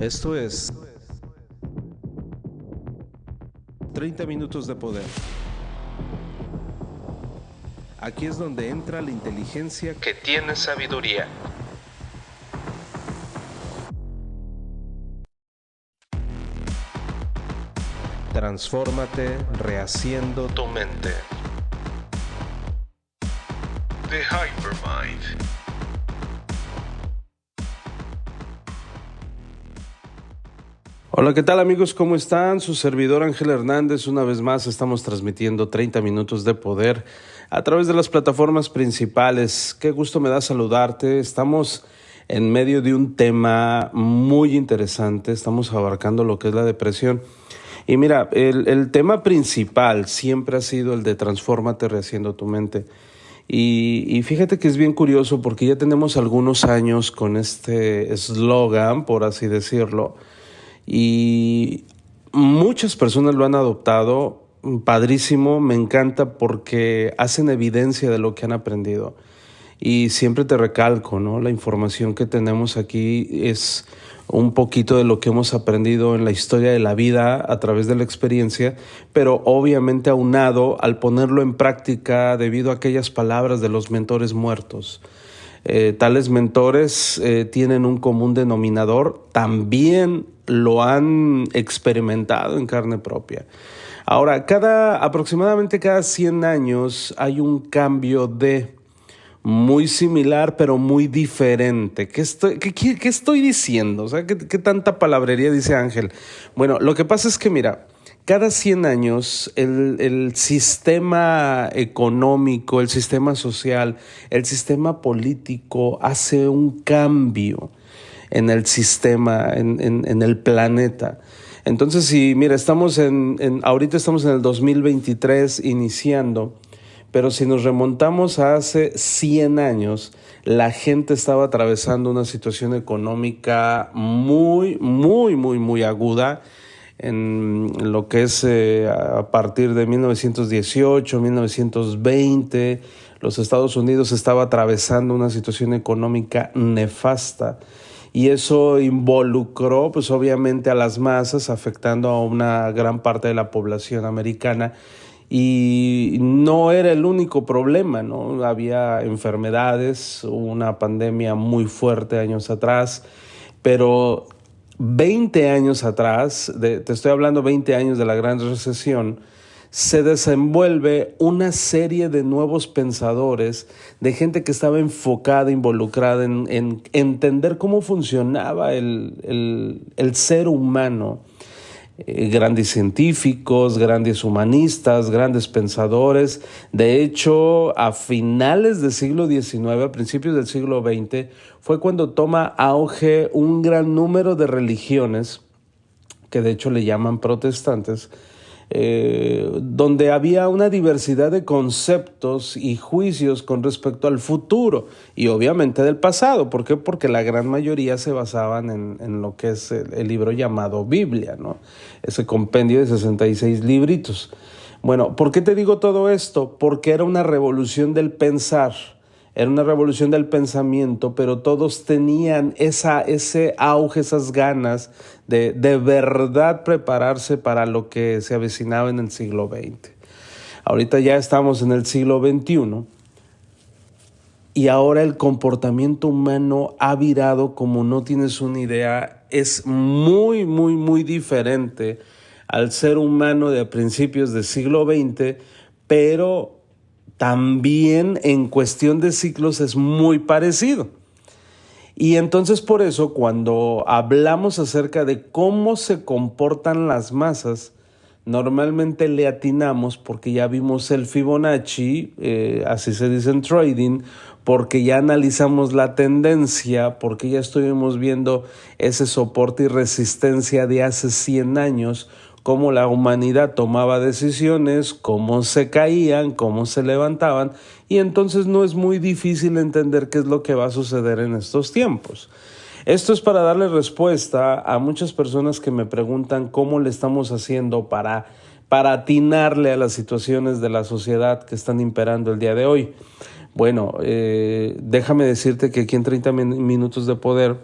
Esto es 30 minutos de poder. Aquí es donde entra la inteligencia que tiene sabiduría. Transfórmate rehaciendo tu mente. The Hypermind. Hola, ¿qué tal amigos? ¿Cómo están? Su servidor Ángel Hernández. Una vez más estamos transmitiendo 30 minutos de poder a través de las plataformas principales. Qué gusto me da saludarte. Estamos en medio de un tema muy interesante. Estamos abarcando lo que es la depresión. Y mira, el tema principal siempre ha sido el de transfórmate rehaciendo tu mente. Y fíjate que es bien curioso porque ya tenemos algunos años con este eslogan, por así decirlo, y muchas personas lo han adoptado. Padrísimo, me encanta porque hacen evidencia de lo que han aprendido. Y siempre te recalco, ¿no? La información que tenemos aquí es un poquito de lo que hemos aprendido en la historia de la vida a través de la experiencia, pero obviamente aunado al ponerlo en práctica debido a aquellas palabras de los mentores muertos. Tales mentores tienen un común denominador, también lo han experimentado en carne propia. Ahora, aproximadamente cada 100 años hay un cambio muy similar, pero muy diferente. ¿Qué estoy diciendo? O sea, ¿qué tanta palabrería dice Ángel? Bueno, lo que pasa es que, mira, cada 100 años el sistema económico, el sistema social, el sistema político hace un cambio en el sistema, en el planeta. Entonces, si mira, ahorita estamos en el 2023 iniciando, pero si nos remontamos a hace 100 años, la gente estaba atravesando una situación económica muy aguda en lo que es a partir de 1918, 1920, los Estados Unidos estaba atravesando una situación económica nefasta. Y eso involucró, pues obviamente, a las masas, afectando a una gran parte de la población americana. Y no era el único problema, ¿no? Había enfermedades, una pandemia muy fuerte años atrás, pero 20 años atrás, te estoy hablando 20 años de la Gran Recesión, se desenvuelve una serie de nuevos pensadores, de gente que estaba enfocada, involucrada en entender cómo funcionaba el ser humano. Grandes científicos, grandes humanistas, grandes pensadores. De hecho, a finales del siglo XIX, a principios del siglo XX, fue cuando toma auge un gran número de religiones, que de hecho le llaman protestantes, donde había una diversidad de conceptos y juicios con respecto al futuro y obviamente del pasado. ¿Por qué? Porque la gran mayoría se basaban en lo que es el libro llamado Biblia, ¿no? Ese compendio de 66 libritos. Bueno, ¿por qué te digo todo esto? Porque era una revolución del pensar. Era una revolución del pensamiento, pero todos tenían ese auge, esas ganas de verdad prepararse para lo que se avecinaba en el siglo XX. Ahorita ya estamos en el siglo XXI y ahora el comportamiento humano ha virado como no tienes una idea. Es muy diferente al ser humano de principios del siglo XX, pero también en cuestión de ciclos es muy parecido. Y entonces por eso cuando hablamos acerca de cómo se comportan las masas, normalmente le atinamos porque ya vimos el Fibonacci, así se dice en trading, porque ya analizamos la tendencia, porque ya estuvimos viendo ese soporte y resistencia de hace 100 años, cómo la humanidad tomaba decisiones, cómo se caían, cómo se levantaban, y entonces no es muy difícil entender qué es lo que va a suceder en estos tiempos. Esto es para darle respuesta a muchas personas que me preguntan cómo le estamos haciendo para atinarle a las situaciones de la sociedad que están imperando el día de hoy. Bueno, déjame decirte que aquí en 30 minutos de poder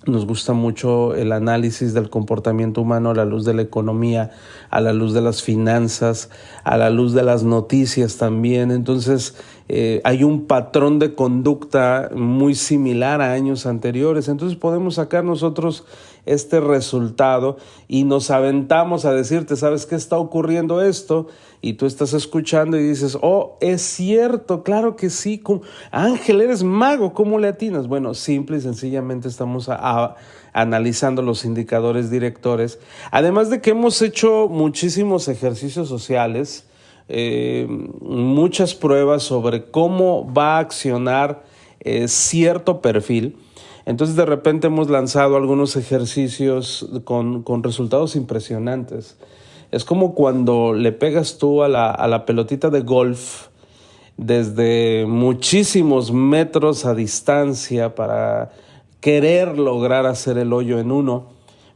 Nos gusta mucho el análisis del comportamiento humano a la luz de la economía, a la luz de las finanzas, a la luz de las noticias también. Entonces, hay un patrón de conducta muy similar a años anteriores. Entonces, podemos sacar nosotros este resultado y nos aventamos a decirte, ¿sabes qué está ocurriendo esto? Y tú estás escuchando y dices, oh, es cierto, claro que sí. Ángel, eres mago, ¿cómo le atinas? Bueno, simple y sencillamente estamos analizando los indicadores directores. Además de que hemos hecho muchísimos ejercicios sociales, muchas pruebas sobre cómo va a accionar cierto perfil. Entonces de repente hemos lanzado algunos ejercicios con resultados impresionantes. Es como cuando le pegas tú a la pelotita de golf desde muchísimos metros a distancia para querer lograr hacer el hoyo en uno.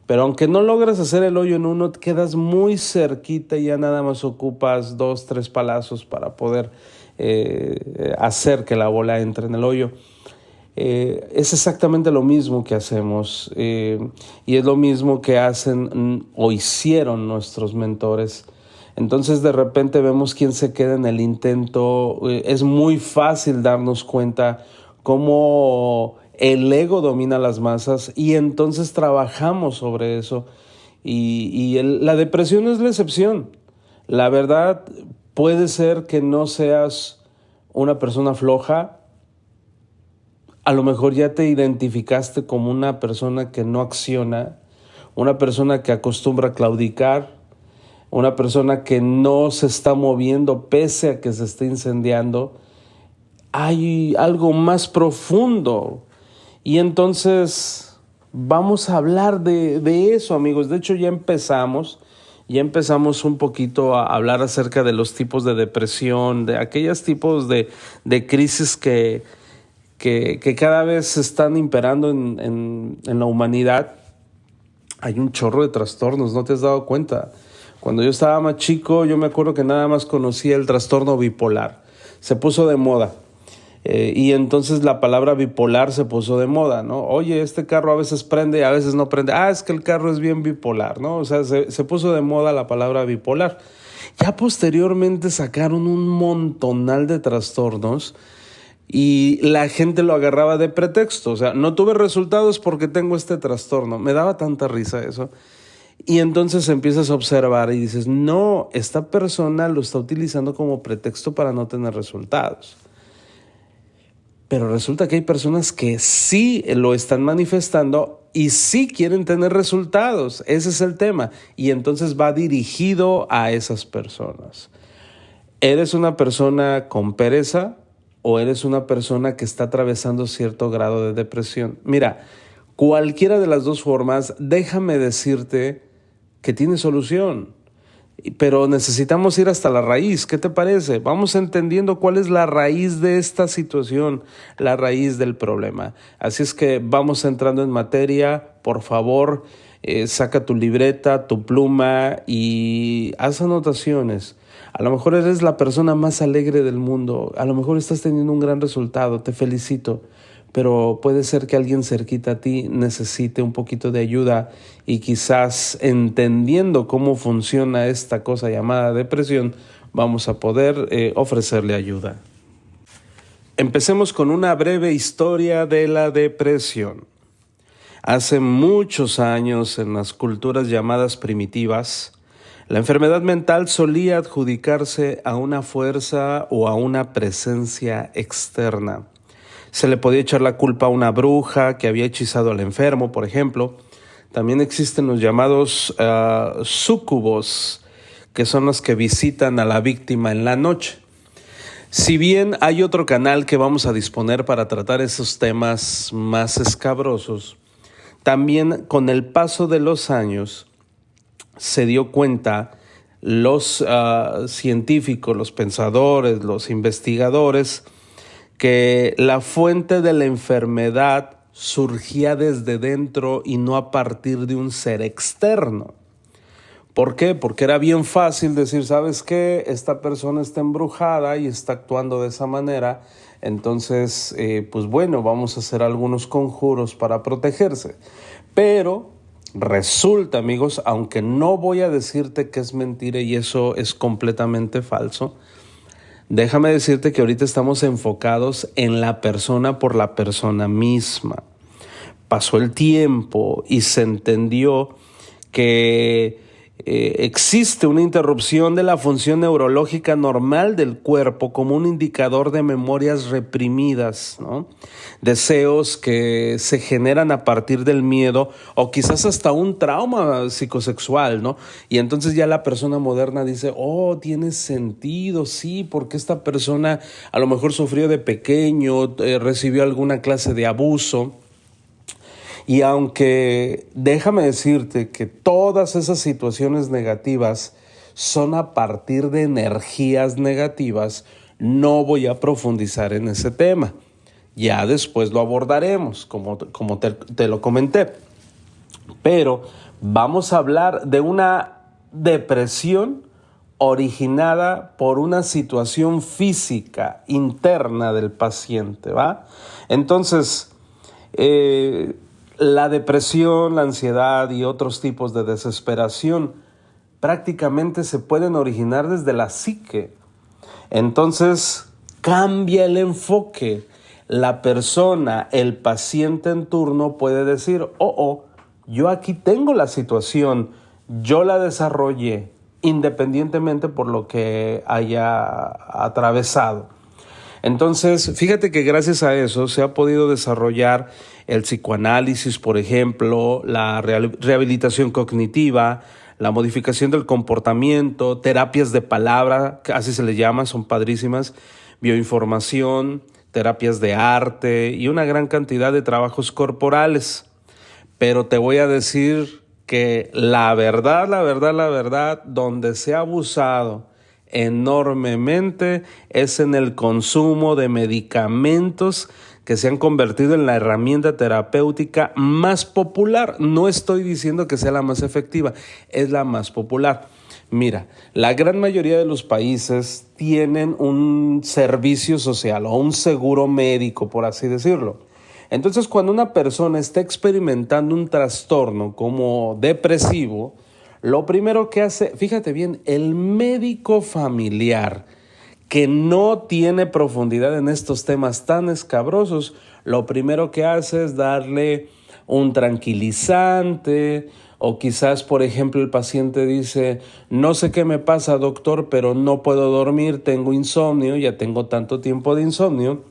Pero aunque no logras hacer el hoyo en uno, quedas muy cerquita y ya nada más ocupas 2, 3 palazos para poder hacer que la bola entre en el hoyo. Es exactamente lo mismo que hacemos y es lo mismo que hacen o hicieron nuestros mentores. Entonces de repente vemos quién se queda en el intento. Es muy fácil darnos cuenta cómo el ego domina las masas y entonces trabajamos sobre eso. La depresión no es la excepción. La verdad, puede ser que no seas una persona floja. A lo mejor ya te identificaste como una persona que no acciona, una persona que acostumbra a claudicar, una persona que no se está moviendo pese a que se esté incendiando. Hay algo más profundo. Y entonces vamos a hablar de eso, amigos. De hecho, ya empezamos un poquito a hablar acerca de los tipos de depresión, de aquellos tipos de crisis que cada vez se están imperando en la humanidad. Hay un chorro de trastornos, ¿no te has dado cuenta? Cuando yo estaba más chico, yo me acuerdo que nada más conocía el trastorno bipolar. Se puso de moda. Y entonces la palabra bipolar se puso de moda, ¿no? Oye, este carro a veces prende, a veces no prende. Es que el carro es bien bipolar, ¿no? O sea, se puso de moda la palabra bipolar. Ya posteriormente sacaron un montonal de trastornos y la gente lo agarraba de pretexto. O sea, no tuve resultados porque tengo este trastorno. Me daba tanta risa eso. Y entonces empiezas a observar y dices, no, esta persona lo está utilizando como pretexto para no tener resultados. Pero resulta que hay personas que sí lo están manifestando y sí quieren tener resultados. Ese es el tema. Y entonces va dirigido a esas personas. ¿Eres una persona con pereza o eres una persona que está atravesando cierto grado de depresión? Mira, cualquiera de las dos formas, déjame decirte que tiene solución. Pero necesitamos ir hasta la raíz. ¿Qué te parece? Vamos entendiendo cuál es la raíz de esta situación, la raíz del problema. Así es que vamos entrando en materia. Por favor, saca tu libreta, tu pluma y haz anotaciones. A lo mejor eres la persona más alegre del mundo. A lo mejor estás teniendo un gran resultado. Te felicito. Pero puede ser que alguien cerquita a ti necesite un poquito de ayuda y quizás entendiendo cómo funciona esta cosa llamada depresión, vamos a poder ofrecerle ayuda. Empecemos con una breve historia de la depresión. Hace muchos años, en las culturas llamadas primitivas, la enfermedad mental solía adjudicarse a una fuerza o a una presencia externa. Se le podía echar la culpa a una bruja que había hechizado al enfermo, por ejemplo. También existen los llamados súcubos, que son los que visitan a la víctima en la noche. Si bien hay otro canal que vamos a disponer para tratar esos temas más escabrosos, también con el paso de los años se dio cuenta los científicos, los pensadores, los investigadores, que la fuente de la enfermedad surgía desde dentro y no a partir de un ser externo. ¿Por qué? Porque era bien fácil decir, ¿sabes qué? Esta persona está embrujada y está actuando de esa manera, Entonces, pues bueno, vamos a hacer algunos conjuros para protegerse. Pero resulta, amigos, aunque no voy a decirte que es mentira y eso es completamente falso, déjame decirte que ahorita estamos enfocados en la persona por la persona misma. Pasó el tiempo y se entendió que existe una interrupción de la función neurológica normal del cuerpo como un indicador de memorias reprimidas, ¿no? Deseos que se generan a partir del miedo o quizás hasta un trauma psicosexual, ¿no? Y entonces ya la persona moderna dice, oh, tiene sentido, sí, porque esta persona a lo mejor sufrió de pequeño, recibió alguna clase de abuso. Y aunque déjame decirte que todas esas situaciones negativas son a partir de energías negativas, no voy a profundizar en ese tema. Ya después lo abordaremos, como te lo comenté. Pero vamos a hablar de una depresión originada por una situación física interna del paciente, ¿va? Entonces, la depresión, la ansiedad y otros tipos de desesperación prácticamente se pueden originar desde la psique. Entonces, cambia el enfoque. La persona, el paciente en turno puede decir, yo aquí tengo la situación, yo la desarrollé, independientemente por lo que haya atravesado. Entonces, fíjate que gracias a eso se ha podido desarrollar el psicoanálisis, por ejemplo, la rehabilitación cognitiva, la modificación del comportamiento, terapias de palabra, así se le llama, son padrísimas, bioinformación, terapias de arte y una gran cantidad de trabajos corporales. Pero te voy a decir que la verdad, donde se ha abusado enormemente es en el consumo de medicamentos que se han convertido en la herramienta terapéutica más popular. No estoy diciendo que sea la más efectiva, es la más popular. Mira, la gran mayoría de los países tienen un servicio social o un seguro médico, por así decirlo. Entonces, cuando una persona está experimentando un trastorno como depresivo, lo primero que hace, fíjate bien, el médico familiar que no tiene profundidad en estos temas tan escabrosos, lo primero que hace es darle un tranquilizante o quizás, por ejemplo, el paciente dice, no sé qué me pasa, doctor, pero no puedo dormir, tengo insomnio, ya tengo tanto tiempo de insomnio.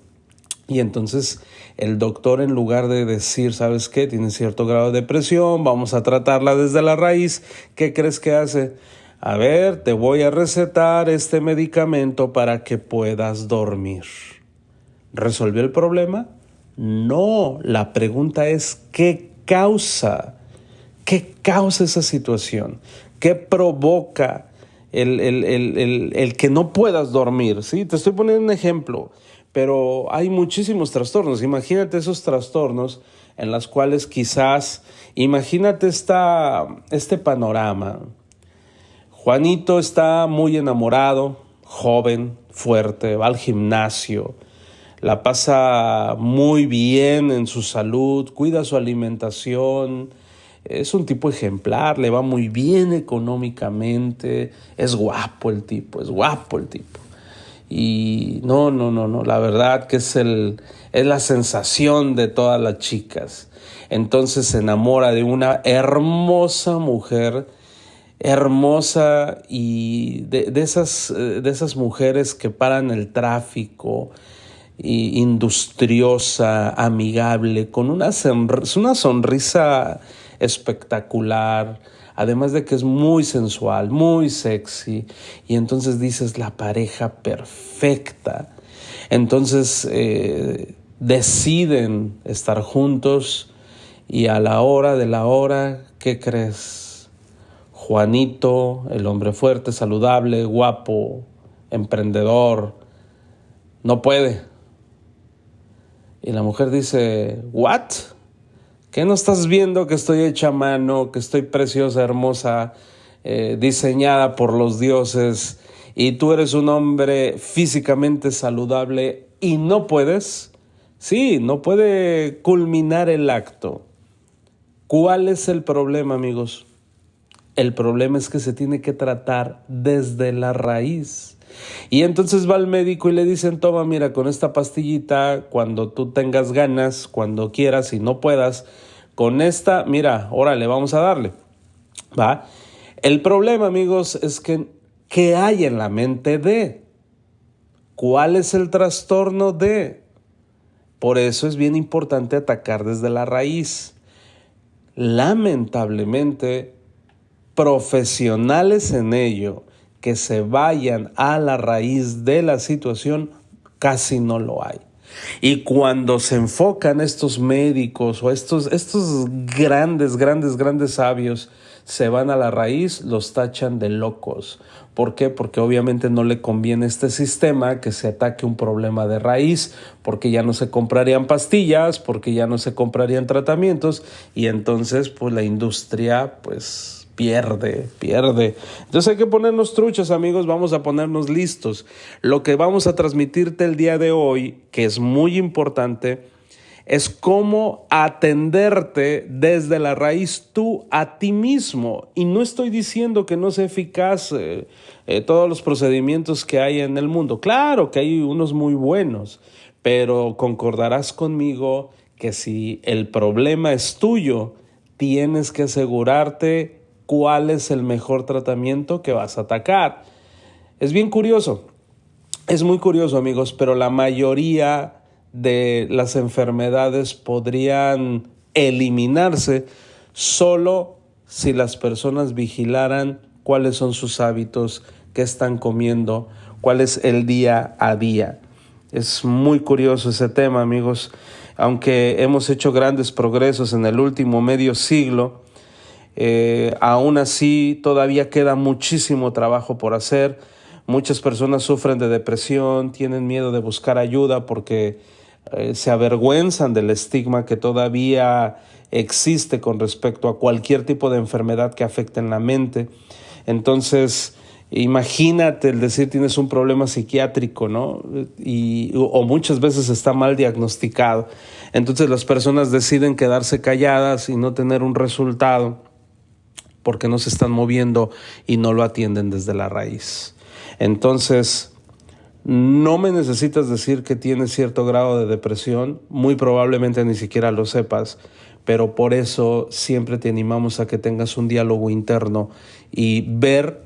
Y entonces el doctor, en lugar de decir, ¿sabes qué? Tiene cierto grado de depresión, vamos a tratarla desde la raíz, ¿qué crees que hace? A ver, te voy a recetar este medicamento para que puedas dormir. ¿Resolvió el problema? No, la pregunta es, ¿qué causa? ¿Qué causa esa situación? ¿Qué provoca el que no puedas dormir? ¿Sí? Te estoy poniendo un ejemplo, pero hay muchísimos trastornos. Imagínate esos trastornos en los cuales quizás, imagínate este panorama. Juanito está muy enamorado, joven, fuerte, va al gimnasio, la pasa muy bien en su salud, cuida su alimentación, es un tipo ejemplar, le va muy bien económicamente, es guapo el tipo. Y no, la verdad que es la sensación de todas las chicas. Entonces se enamora de una hermosa mujer, hermosa, y de esas mujeres que paran el tráfico, y industriosa, amigable, con una sonrisa espectacular, además de que es muy sensual, muy sexy, y entonces dices la pareja perfecta. Entonces deciden estar juntos y a la hora de la hora, ¿qué crees? Juanito, el hombre fuerte, saludable, guapo, emprendedor, no puede. Y la mujer dice, ¿what? ¿Qué no estás viendo que estoy hecha a mano, que estoy preciosa, hermosa, diseñada por los dioses, y tú eres un hombre físicamente saludable y no puedes, sí, no puede culminar el acto. ¿Cuál es el problema, amigos? El problema es que se tiene que tratar desde la raíz. Y entonces va al médico y le dicen, toma, mira, con esta pastillita, cuando tú tengas ganas, cuando quieras y no puedas, con esta, mira, órale, vamos a darle. ¿Va? El problema, amigos, es que ¿qué hay en la mente de? ¿Cuál es el trastorno de? Por eso es bien importante atacar desde la raíz. Lamentablemente, profesionales en ello que se vayan a la raíz de la situación, casi no lo hay. Y cuando se enfocan estos médicos o estos grandes sabios, se van a la raíz, los tachan de locos. ¿Por qué? Porque obviamente no le conviene a este sistema que se ataque un problema de raíz, porque ya no se comprarían pastillas, porque ya no se comprarían tratamientos, y entonces pues la industria pues pierde. Entonces hay que ponernos truchas, amigos, vamos a ponernos listos. Lo que vamos a transmitirte el día de hoy, que es muy importante, es cómo atenderte desde la raíz tú a ti mismo. Y no estoy diciendo que no sea eficaz todos los procedimientos que hay en el mundo. Claro que hay unos muy buenos, pero concordarás conmigo que si el problema es tuyo, tienes que asegurarte cuál es el mejor tratamiento que vas a atacar. Es bien curioso, es muy curioso, amigos, pero la mayoría de las enfermedades podrían eliminarse solo si las personas vigilaran cuáles son sus hábitos, qué están comiendo, cuál es el día a día. Es muy curioso ese tema, amigos. Aunque hemos hecho grandes progresos en el último medio siglo, aún así todavía queda muchísimo trabajo por hacer. Muchas personas sufren de depresión, tienen miedo de buscar ayuda porque se avergüenzan del estigma que todavía existe con respecto a cualquier tipo de enfermedad que afecte en la mente. Entonces, imagínate el decir tienes un problema psiquiátrico, ¿no? O muchas veces está mal diagnosticado. Entonces las personas deciden quedarse calladas y no tener un resultado porque no se están moviendo y no lo atienden desde la raíz. Entonces, no me necesitas decir que tienes cierto grado de depresión, muy probablemente ni siquiera lo sepas, pero por eso siempre te animamos a que tengas un diálogo interno y ver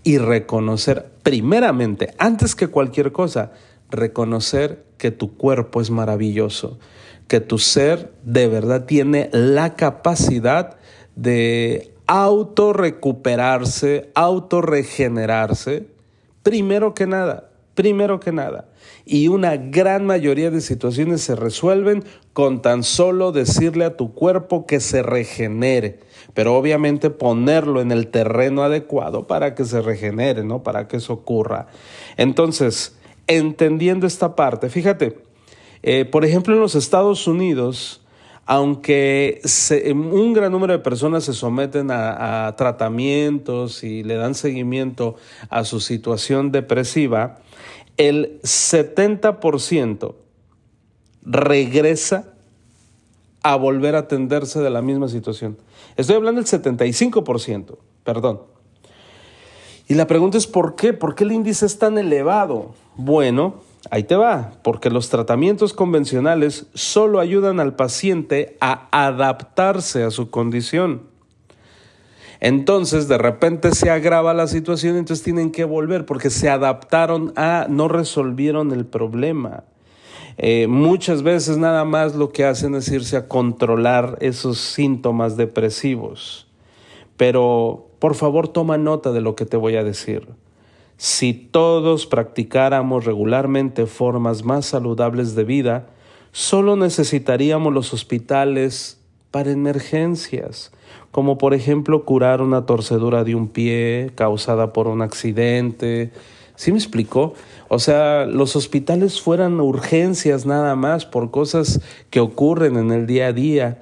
y reconocer, primeramente, antes que cualquier cosa, reconocer que tu cuerpo es maravilloso, que tu ser de verdad tiene la capacidad de autorrecuperarse, autorregenerarse, primero que nada. Y una gran mayoría de situaciones se resuelven con tan solo decirle a tu cuerpo que se regenere, pero obviamente ponerlo en el terreno adecuado para que se regenere, ¿no? Para que eso ocurra. Entonces, entendiendo esta parte, fíjate, por ejemplo, en los Estados Unidos, aunque un gran número de personas se someten a tratamientos y le dan seguimiento a su situación depresiva, el 70% regresa a volver a atenderse de la misma situación. Estoy hablando del 75%, perdón. Y la pregunta es ¿por qué? ¿Por qué el índice es tan elevado? Bueno, ahí te va, porque los tratamientos convencionales solo ayudan al paciente a adaptarse a su condición. Entonces, de repente se agrava la situación, entonces tienen que volver porque se adaptaron no resolvieron el problema. Muchas veces nada más lo que hacen es irse a controlar esos síntomas depresivos. Pero, por favor, toma nota de lo que te voy a decir. Si todos practicáramos regularmente formas más saludables de vida, solo necesitaríamos los hospitales para emergencias, como por ejemplo curar una torcedura de un pie causada por un accidente. ¿Sí me explico? O sea, los hospitales fueran urgencias nada más por cosas que ocurren en el día a día.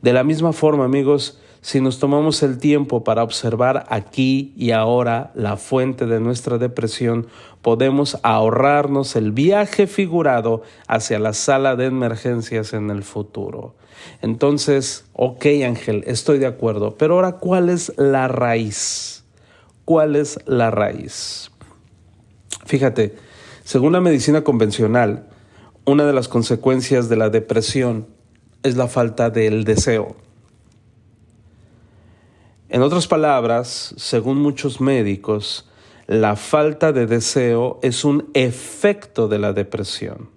De la misma forma, amigos, si nos tomamos el tiempo para observar aquí y ahora la fuente de nuestra depresión, podemos ahorrarnos el viaje figurado hacia la sala de emergencias en el futuro. Entonces, ok, Ángel, estoy de acuerdo, pero ahora, ¿cuál es la raíz? ¿Cuál es la raíz? Fíjate, según la medicina convencional, una de las consecuencias de la depresión es la falta del deseo. En otras palabras, según muchos médicos, la falta de deseo es un efecto de la depresión.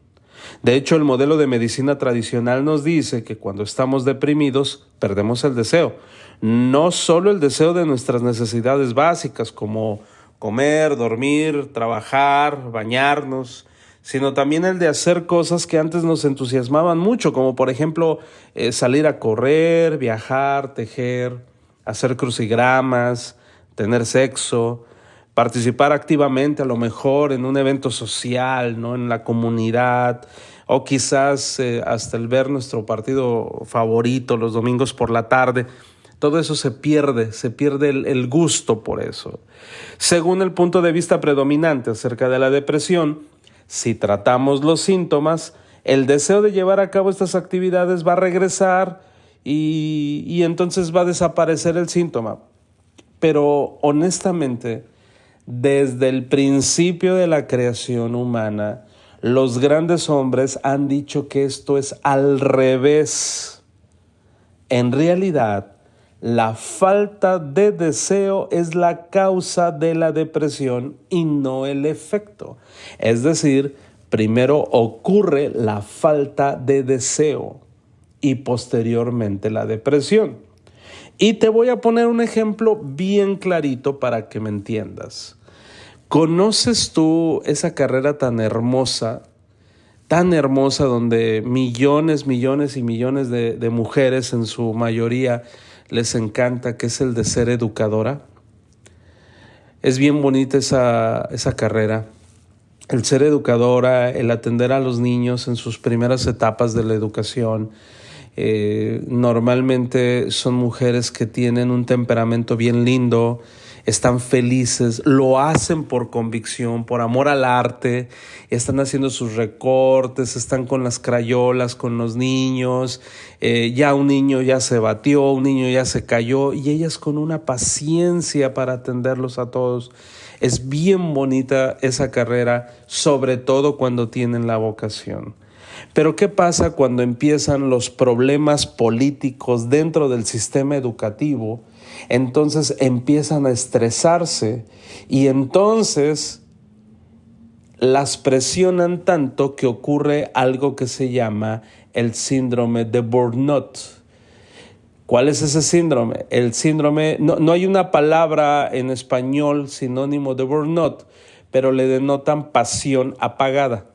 De hecho, el modelo de medicina tradicional nos dice que cuando estamos deprimidos, perdemos el deseo. No solo el deseo de nuestras necesidades básicas como comer, dormir, trabajar, bañarnos, sino también el de hacer cosas que antes nos entusiasmaban mucho, como por ejemplo salir a correr, viajar, tejer, hacer crucigramas, tener sexo, participar activamente a lo mejor en un evento social, ¿no? En la comunidad, o quizás hasta el ver nuestro partido favorito los domingos por la tarde. Todo eso se pierde el gusto por eso. Según el punto de vista predominante acerca de la depresión, si tratamos los síntomas, el deseo de llevar a cabo estas actividades va a regresar y entonces va a desaparecer el síntoma. Pero honestamente, desde el principio de la creación humana, los grandes hombres han dicho que esto es al revés. En realidad, la falta de deseo es la causa de la depresión y no el efecto. Es decir, primero ocurre la falta de deseo y posteriormente la depresión. Y te voy a poner un ejemplo bien clarito para que me entiendas. ¿Conoces tú esa carrera tan hermosa donde millones y millones de mujeres, en su mayoría, les encanta, que es el de ser educadora? Es bien bonita esa carrera. El ser educadora, el atender a los niños en sus primeras etapas de la educación. Normalmente son mujeres que tienen un temperamento bien lindo, están felices, lo hacen por convicción, por amor al arte, están haciendo sus recortes, están con las crayolas, con los niños, ya un niño ya se batió, un niño ya se cayó, y ellas con una paciencia para atenderlos a todos. Es bien bonita esa carrera, sobre todo cuando tienen la vocación. Pero ¿qué pasa cuando empiezan los problemas políticos dentro del sistema educativo? Entonces empiezan a estresarse y entonces las presionan tanto que ocurre algo que se llama el síndrome de burnout. ¿Cuál es ese síndrome? El síndrome, no hay una palabra en español sinónimo de burnout, pero le denotan pasión apagada.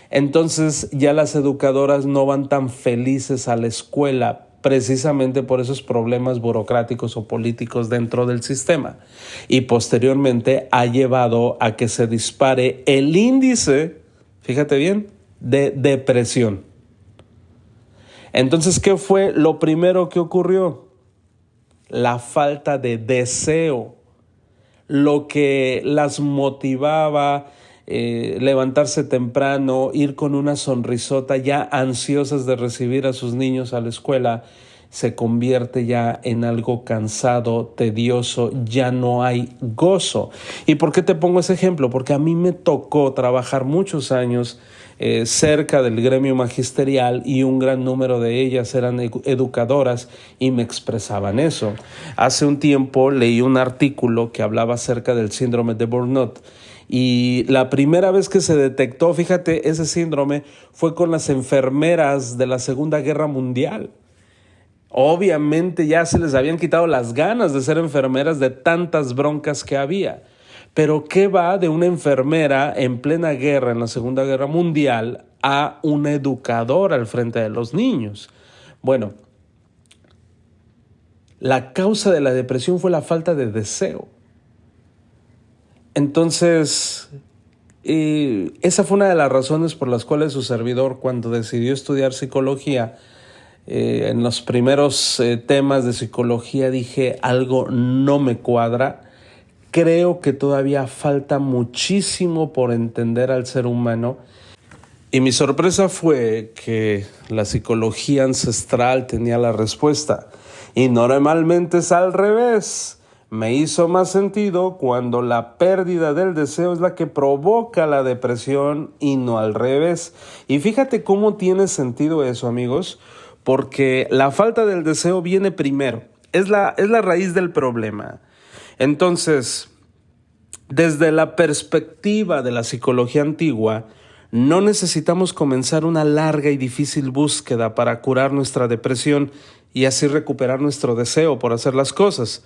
Entonces ya las educadoras no van tan felices a la escuela, precisamente por esos problemas burocráticos o políticos dentro del sistema. Y posteriormente ha llevado a que se dispare el índice, fíjate bien, de depresión. Entonces, ¿qué fue lo primero que ocurrió? La falta de deseo. Lo que las motivaba, levantarse temprano, ir con una sonrisota, ya ansiosas de recibir a sus niños a la escuela, se convierte ya en algo cansado, tedioso, ya no hay gozo. ¿Y por qué te pongo ese ejemplo? Porque a mí me tocó trabajar muchos años cerca del gremio magisterial y un gran número de ellas eran educadoras y me expresaban eso. Hace un tiempo leí un artículo que hablaba acerca del síndrome de burnout. Y la primera vez que se detectó, fíjate, ese síndrome fue con las enfermeras de la Segunda Guerra Mundial. Obviamente ya se les habían quitado las ganas de ser enfermeras de tantas broncas que había. Pero ¿qué va de una enfermera en plena guerra, en la Segunda Guerra Mundial, a una educadora al frente de los niños? Bueno, la causa de la depresión fue la falta de deseo. Entonces, esa fue una de las razones por las cuales su servidor, cuando decidió estudiar psicología, En los primeros temas de psicología dije algo no me cuadra. Creo que todavía falta muchísimo por entender al ser humano. Y mi sorpresa fue que la psicología ancestral tenía la respuesta. Y normalmente es al revés. Me hizo más sentido cuando la pérdida del deseo es la que provoca la depresión y no al revés. Y fíjate cómo tiene sentido eso, amigos, porque la falta del deseo viene primero. Es la raíz del problema. Entonces, desde la perspectiva de la psicología antigua, no necesitamos comenzar una larga y difícil búsqueda para curar nuestra depresión y así recuperar nuestro deseo por hacer las cosas.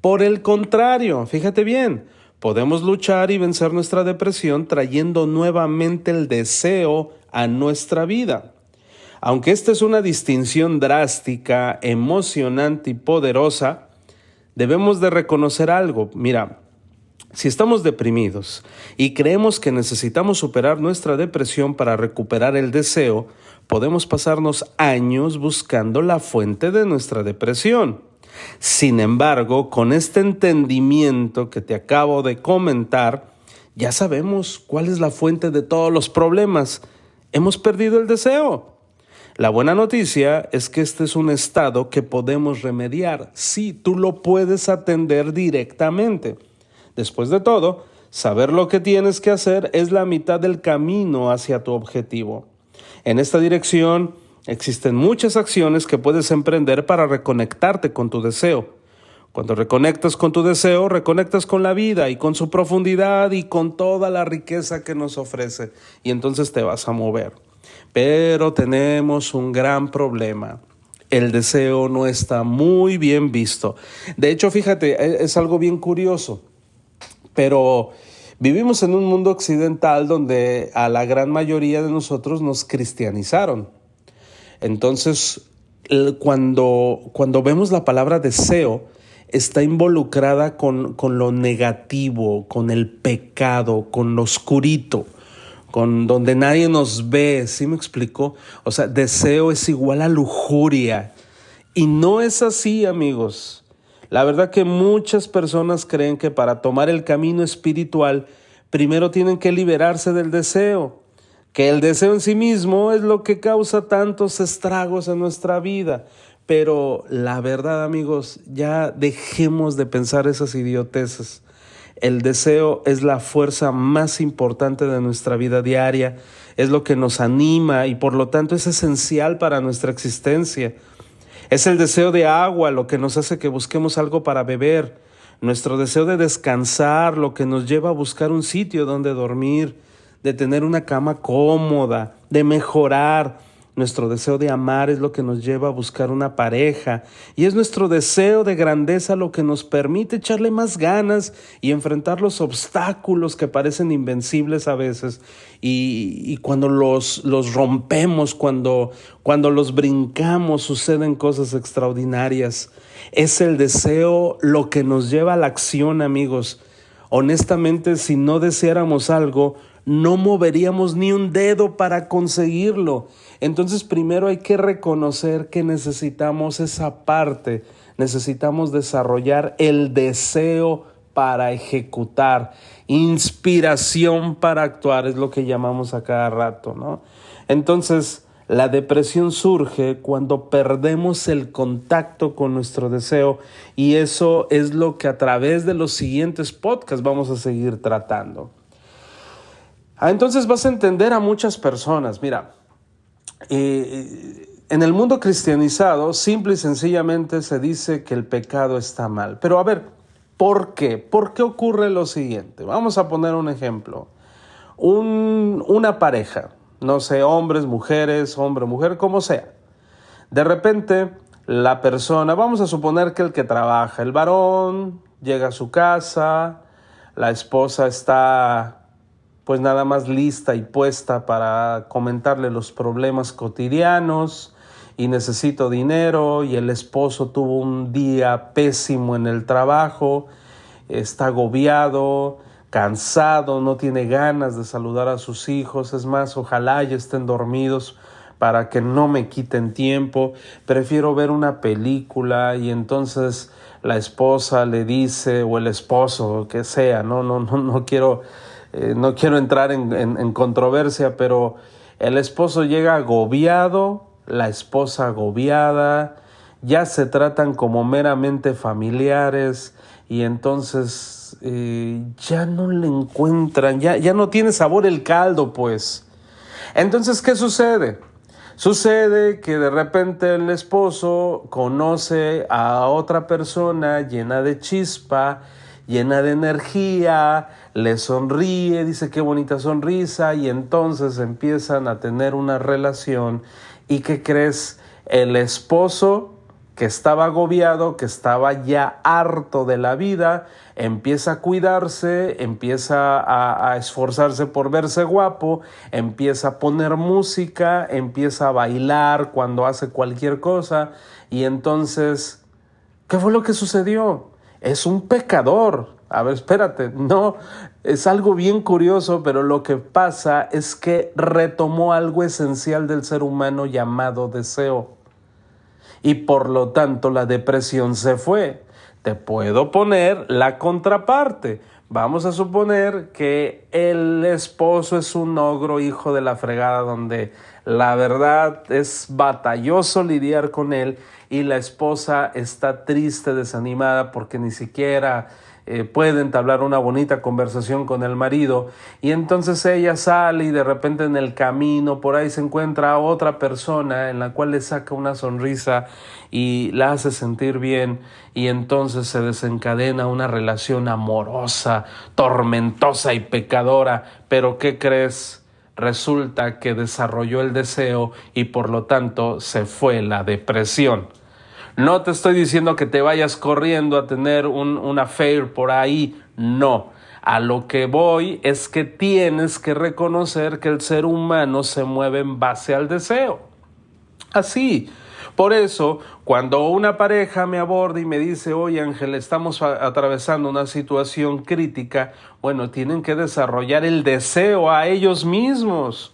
Por el contrario, fíjate bien, podemos luchar y vencer nuestra depresión trayendo nuevamente el deseo a nuestra vida. Aunque esta es una distinción drástica, emocionante y poderosa, debemos de reconocer algo. Mira, si estamos deprimidos y creemos que necesitamos superar nuestra depresión para recuperar el deseo, podemos pasarnos años buscando la fuente de nuestra depresión. Sin embargo, con este entendimiento que te acabo de comentar, ya sabemos cuál es la fuente de todos los problemas. Hemos perdido el deseo. La buena noticia es que este es un estado que podemos remediar. Sí, tú lo puedes atender directamente. Después de todo, saber lo que tienes que hacer es la mitad del camino hacia tu objetivo. En esta dirección existen muchas acciones que puedes emprender para reconectarte con tu deseo. Cuando reconectas con tu deseo, reconectas con la vida y con su profundidad y con toda la riqueza que nos ofrece. Y entonces te vas a mover. Pero tenemos un gran problema. El deseo no está muy bien visto. De hecho, fíjate, es algo bien curioso. Pero vivimos en un mundo occidental donde a la gran mayoría de nosotros nos cristianizaron. Entonces, cuando vemos la palabra deseo, está involucrada con lo negativo, con el pecado, con lo oscurito, con donde nadie nos ve. ¿Sí me explico? O sea, deseo es igual a lujuria. Y no es así, amigos. La verdad que muchas personas creen que para tomar el camino espiritual, primero tienen que liberarse del deseo, que el deseo en sí mismo es lo que causa tantos estragos en nuestra vida. Pero la verdad, amigos, ya dejemos de pensar esas idioteces. El deseo es la fuerza más importante de nuestra vida diaria, es lo que nos anima y por lo tanto es esencial para nuestra existencia. Es el deseo de agua lo que nos hace que busquemos algo para beber, nuestro deseo de descansar lo que nos lleva a buscar un sitio donde dormir, de tener una cama cómoda, de mejorar. Nuestro deseo de amar es lo que nos lleva a buscar una pareja y es nuestro deseo de grandeza lo que nos permite echarle más ganas y enfrentar los obstáculos que parecen invencibles a veces y cuando los rompemos, cuando los brincamos suceden cosas extraordinarias. Es el deseo lo que nos lleva a la acción, amigos. Honestamente, si no deseáramos algo, no moveríamos ni un dedo para conseguirlo. Entonces, primero hay que reconocer que necesitamos esa parte, necesitamos desarrollar el deseo para ejecutar, inspiración para actuar, es lo que llamamos a cada rato, ¿no? Entonces, la depresión surge cuando perdemos el contacto con nuestro deseo y eso es lo que a través de los siguientes podcasts vamos a seguir tratando. Entonces vas a entender a muchas personas. Mira, en el mundo cristianizado, simple y sencillamente se dice que el pecado está mal. Pero a ver, ¿por qué? ¿Por qué ocurre lo siguiente? Vamos a poner un ejemplo. Una pareja, no sé, hombres, mujeres, hombre, mujer, como sea. De repente, la persona, vamos a suponer que el que trabaja, el varón, llega a su casa, la esposa está pues nada más lista y puesta para comentarle los problemas cotidianos y necesito dinero y el esposo tuvo un día pésimo en el trabajo, está agobiado, cansado, no tiene ganas de saludar a sus hijos, es más, ojalá ya estén dormidos, para que no me quiten tiempo, prefiero ver una película y entonces la esposa le dice, o el esposo, que sea, no quiero entrar en controversia, pero el esposo llega agobiado, la esposa agobiada, ya se tratan como meramente familiares y entonces ya no le encuentran, ya no tiene sabor el caldo, pues. Entonces, ¿qué sucede? Sucede que de repente el esposo conoce a otra persona llena de chispa, llena de energía, le sonríe, dice qué bonita sonrisa y entonces empiezan a tener una relación. ¿Y qué crees? El esposo, que estaba agobiado, que estaba ya harto de la vida, empieza a cuidarse, empieza a esforzarse por verse guapo, empieza a poner música, empieza a bailar cuando hace cualquier cosa y entonces, ¿qué fue lo que sucedió? Es un pecador. A ver, espérate, no, es algo bien curioso, pero lo que pasa es que retomó algo esencial del ser humano llamado deseo. Y por lo tanto la depresión se fue. Te puedo poner la contraparte. Vamos a suponer que el esposo es un ogro hijo de la fregada donde la verdad es batalloso lidiar con él y la esposa está triste, desanimada porque ni siquiera puede entablar una bonita conversación con el marido y entonces ella sale y de repente en el camino por ahí se encuentra a otra persona en la cual le saca una sonrisa y la hace sentir bien y entonces se desencadena una relación amorosa, tormentosa y pecadora. Pero ¿qué crees? Resulta que desarrolló el deseo y por lo tanto se fue la depresión. No te estoy diciendo que te vayas corriendo a tener un affair por ahí, no. A lo que voy es que tienes que reconocer que el ser humano se mueve en base al deseo. Así. Por eso, cuando una pareja me aborda y me dice, oye Ángel, estamos atravesando una situación crítica, bueno, tienen que desarrollar el deseo a ellos mismos.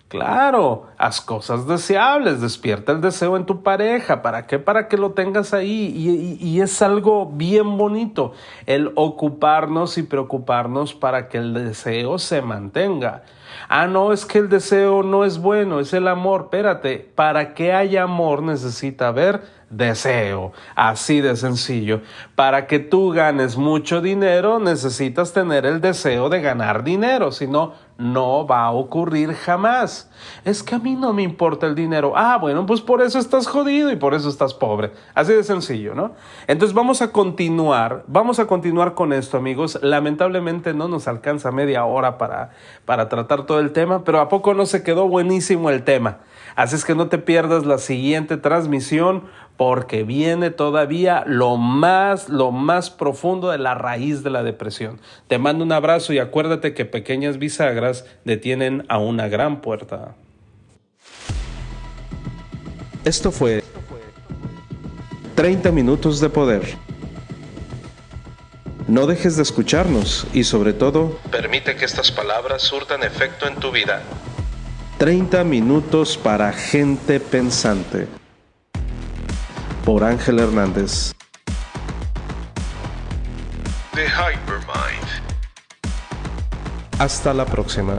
Claro, haz cosas deseables, despierta el deseo en tu pareja. ¿Para qué? Para que lo tengas ahí. Y es algo bien bonito el ocuparnos y preocuparnos para que el deseo se mantenga. Ah, no, es que el deseo no es bueno, es el amor. Espérate, para que haya amor necesita haber deseo. Así de sencillo. Para que tú ganes mucho dinero necesitas tener el deseo de ganar dinero, si no, no va a ocurrir jamás. Es que a mí no me importa el dinero. Ah, bueno, pues por eso estás jodido y por eso estás pobre. Así de sencillo, ¿no? Entonces vamos a continuar con esto, amigos. Lamentablemente no nos alcanza media hora para tratar todo el tema, pero ¿a poco no se quedó buenísimo el tema? Así es que no te pierdas la siguiente transmisión porque viene todavía lo más profundo de la raíz de la depresión. Te mando un abrazo y acuérdate que pequeñas bisagras detienen a una gran puerta. Esto fue 30 minutos de poder. No dejes de escucharnos y sobre todo, permite que estas palabras surtan efecto en tu vida. 30 minutos para gente pensante. Por Ángel Hernández. The Hypermind. Hasta la próxima.